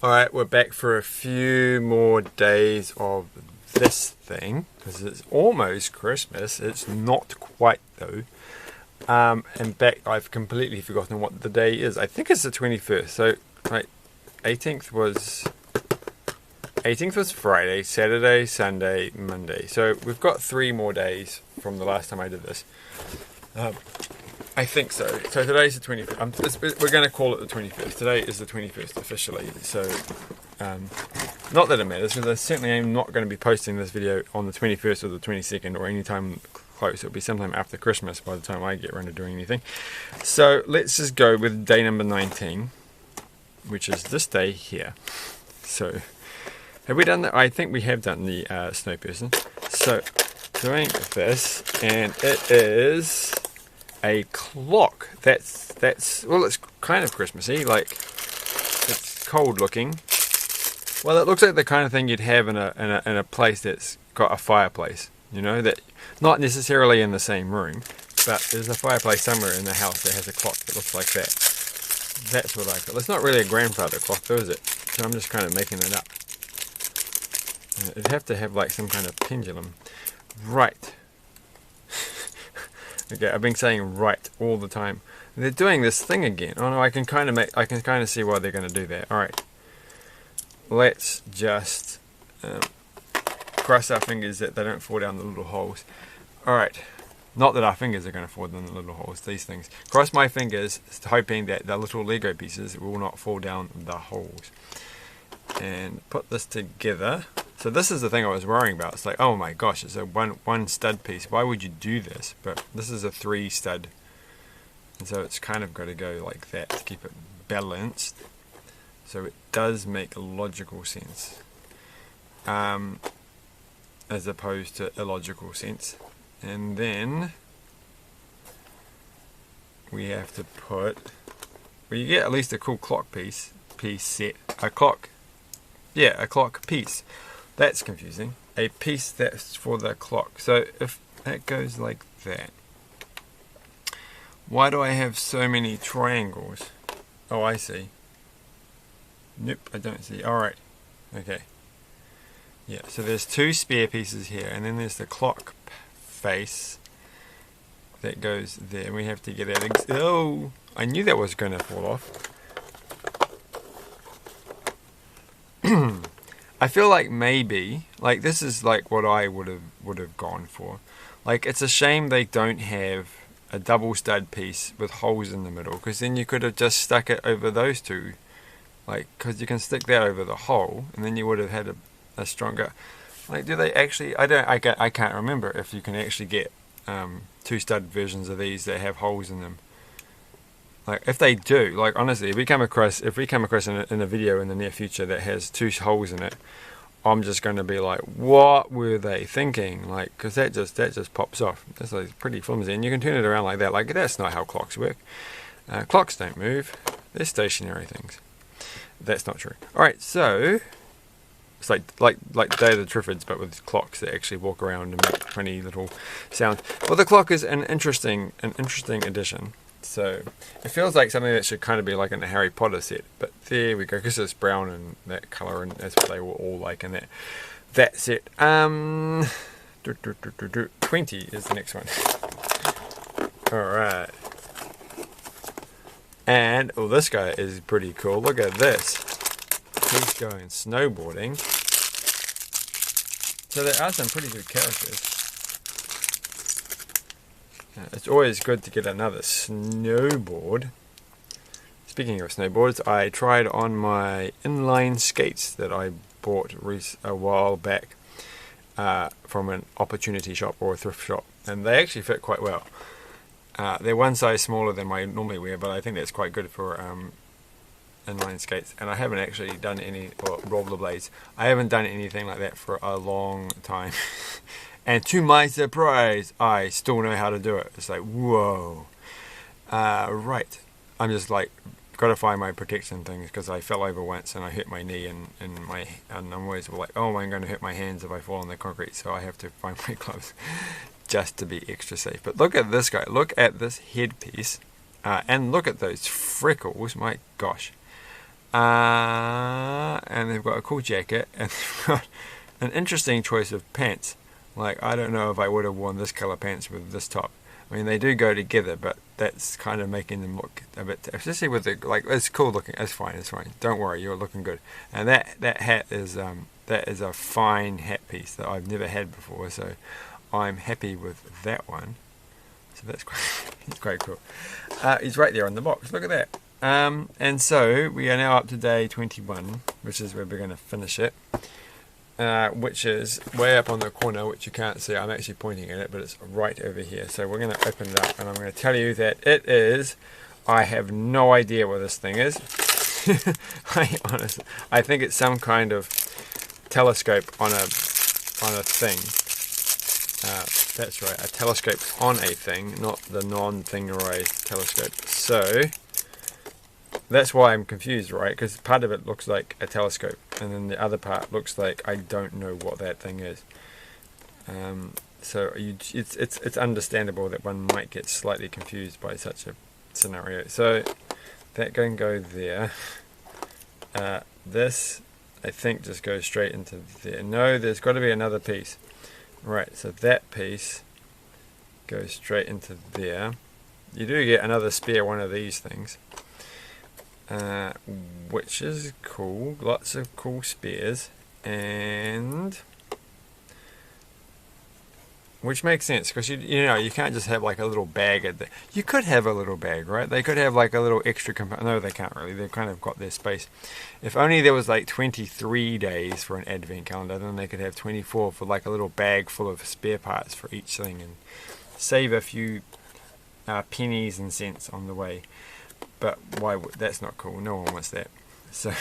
Alright, we're back for a few more days of this thing, because it's almost Christmas. It's not quite though. In fact, I've completely forgotten what the day is. I think it's the 21st. So, like, 18th was Friday, Saturday, Sunday, Monday. So we've got 3 more days from the last time I did this. I think so. So today's the 21st. We're going to call it the 21st. Today is the 21st officially. So, not that it matters, because I certainly am not going to be posting this video on the 21st or the 22nd or any time close. It'll be sometime after Christmas by the time I get around to doing anything. So let's just go with day number 19, which is this day here. So, have we done that? I think we have done the snow person. So, doing this, and it is a clock. That's well, it's kind of Christmassy. Like, it's cold looking. Well, it looks like the kind of thing you'd have in a place that's got a fireplace. You know, that not necessarily in the same room, but there's a fireplace somewhere in the house that has a clock that looks like that. That's what I feel. It's not really a grandfather clock, though, is it? So I'm just kind of making it up. It'd have to have like some kind of pendulum. Right. Okay, I've been saying right all the time. They're doing this thing again. Oh no, I can kind of see why they're going to do that. All right. Let's just cross our fingers that they don't fall down the little holes. All right. Not that our fingers are going to fall down the little holes. These things. Cross my fingers, hoping that the little Lego pieces will not fall down the holes. And put this together. So this is the thing I was worrying about. It's like, oh my gosh, it's a one stud piece. Why would you do this? But this is a 3 stud. And so it's kind of got to go like that to keep it balanced. So it does make logical sense. As opposed to illogical sense. And then we have to put, well, you get at least a cool clock piece set. A clock piece. That's confusing. A piece that's for the clock. So if that goes like that, why do I have so many triangles? Oh, I see. Nope, I don't see. Alright. Okay. Yeah, so there's 2 spare pieces here, and then there's the clock face that goes there. We have to get that. Oh, I knew that was going to fall off. I feel like maybe, like, this is like what I would have gone for. Like, it's a shame they don't have a double stud piece with holes in the middle, because then you could have just stuck it over those 2. Like, because you can stick that over the hole, and then you would have had a stronger. Like, do they actually? I can't remember if you can actually get 2 stud versions of these that have holes in them. Like, if they do, like, honestly, if we come across in a video in the near future that has 2 holes in it, I'm just going to be like, what were they thinking? Like, because that just pops off. That's like pretty flimsy, and you can turn it around like that. Like, that's not how clocks work. Clocks don't move; they're stationary things. That's not true. All right, so it's like Day of the Triffids, but with clocks that actually walk around and make funny little sounds. Well, the clock is an interesting addition. So it feels like something that should kind of be like in the Harry Potter set, but there we go, because it's brown and that colour, and that's what they were all like in that set. 20 is the next one. Alright. And, oh, this guy is pretty cool. Look at this. He's going snowboarding. So there are some pretty good characters. It's always good to get another snowboard. Speaking of snowboards, I tried on my inline skates that I bought a while back from an opportunity shop or a thrift shop, and they actually fit quite well. They're one size smaller than I normally wear, but I think that's quite good for inline skates. And I haven't actually done any, or rollerblades. I haven't done anything like that for a long time. And to my surprise, I still know how to do it. It's like, whoa. Right. I'm just like, got to find my protection things, because I fell over once and I hurt my knee, and I'm always like, oh, I'm going to hurt my hands if I fall on the concrete, so I have to find my gloves just to be extra safe. But look at this guy. Look at this headpiece. And look at those freckles. My gosh. And they've got a cool jacket, and they've got an interesting choice of pants. Like, I don't know if I would have worn this colour pants with this top. I mean, they do go together, but that's kind of making them look a bit, especially with the, like, it's cool looking. It's fine, it's fine. Don't worry, you're looking good. And that hat is a fine hat piece that I've never had before, so I'm happy with that one. So that's quite cool. It's right there on the box. Look at that. And so we are now up to day 21, which is where we're going to finish it. Which is way up on the corner, which you can't see. I'm actually pointing at it, but it's right over here. So we're going to open it up, and I'm going to tell you that it is. I have no idea what this thing is. I think it's some kind of telescope on a thing. That's right, a telescope on a thing, not the non-thing array telescope. So that's why I'm confused, right? Because part of it looks like a telescope, and then the other part looks like I don't know what that thing is. So it's understandable that one might get slightly confused by such a scenario. So that can go there. This, I think, just goes straight into there. No, there's got to be another piece. Right, so that piece goes straight into there. You do get another spare one of these things. Which is cool. Lots of cool spares, and which makes sense because you know you can't just have like a little bag at the. You could have a little bag, right? They could have like a little extra component. No, they can't really. They've kind of got their space. If only there was like 23 days for an advent calendar, then they could have 24 for like a little bag full of spare parts for each thing and save a few pennies and cents on the way. But why? That's not cool. No one wants that. So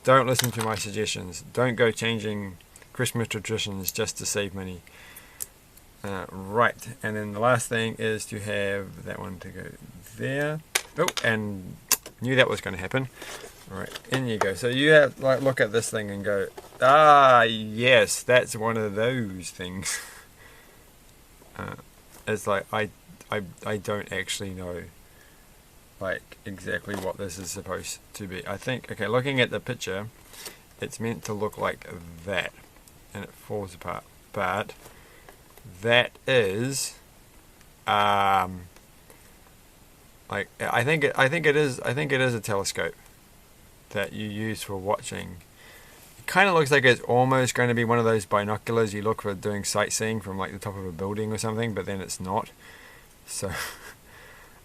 don't listen to my suggestions. Don't go changing Christmas traditions just to save money. Right, and then the last thing is to have that one to go there. Oh, and knew that was going to happen. Right, in you go. So you have like look at this thing and go, ah, yes, that's one of those things. It's like I don't actually know. Like exactly what this is supposed to be. I think, okay, looking at the picture, it's meant to look like that, and it falls apart. But that is, like I think it is a telescope that you use for watching. It kind of looks like it's almost going to be one of those binoculars you look for doing sightseeing from like the top of a building or something, but then it's not. So.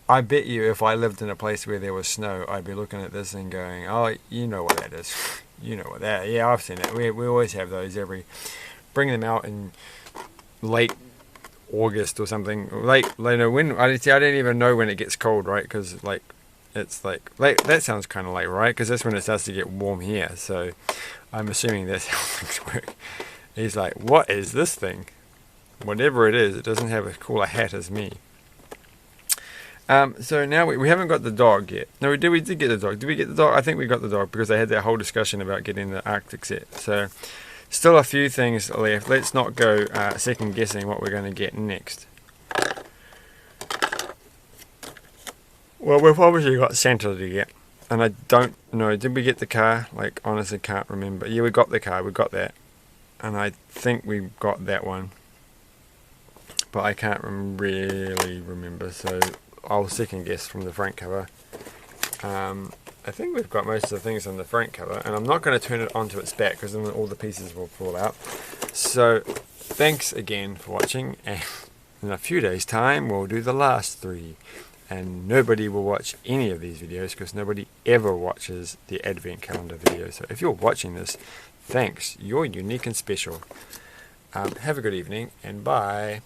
I bet you if I lived in a place where there was snow, I'd be looking at this and going, oh, you know what that is. You know what that is. Yeah, I've seen it. We always have those bring them out in late August or something. When I don't even know when it gets cold, right? Because like, it's like, that sounds kind of late, right? Because that's when it starts to get warm here. So I'm assuming that's how things work. He's like, what is this thing? Whatever it is, it doesn't have as cool a hat as me. So now we haven't got the dog yet. No, we did get the dog. Did we get the dog? I think we got the dog because they had that whole discussion about getting the Arctic set. So still a few things left. Let's not go second guessing what we're going to get next. Well, we've obviously got Santa to get. And I don't know, did we get the car? Like, honestly can't remember. Yeah, we got the car, we got that. And I think we got that one. But I can't really remember, so I'll second guess from the front cover. I think we've got most of the things on the front cover, and I'm not going to turn it onto its back because then all the pieces will fall out. So thanks again for watching, and in a few days time we'll do the last 3, and nobody will watch any of these videos because nobody ever watches the advent calendar video. So if you're watching this, thanks, you're unique and special. Have a good evening, and bye.